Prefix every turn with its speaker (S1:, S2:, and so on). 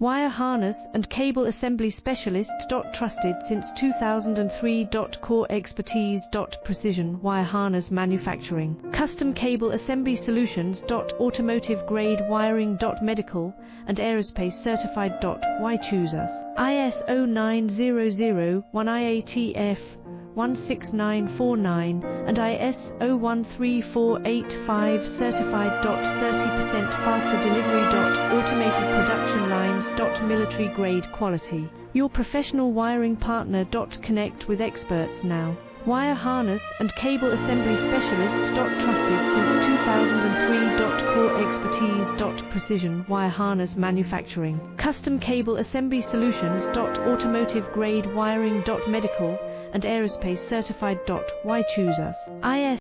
S1: Wire harness and cable assembly specialist. Trusted since 2003. Core expertise. Precision wire harness manufacturing. Custom cable assembly solutions. Automotive grade wiring. Medical and aerospace certified. Why choose us? ISO 9001 IATF 16949 and ISO 13485 certified. 30% faster delivery. Automated production lines. Military grade quality. Your professional wiring partner. Connect with experts now. Wire harness and cable assembly specialist. Trusted since 2003. Core expertise. Precision wire harness manufacturing. Custom cable assembly solutions. Automotive grade wiring. Medical and aerospace certified. Why choose us?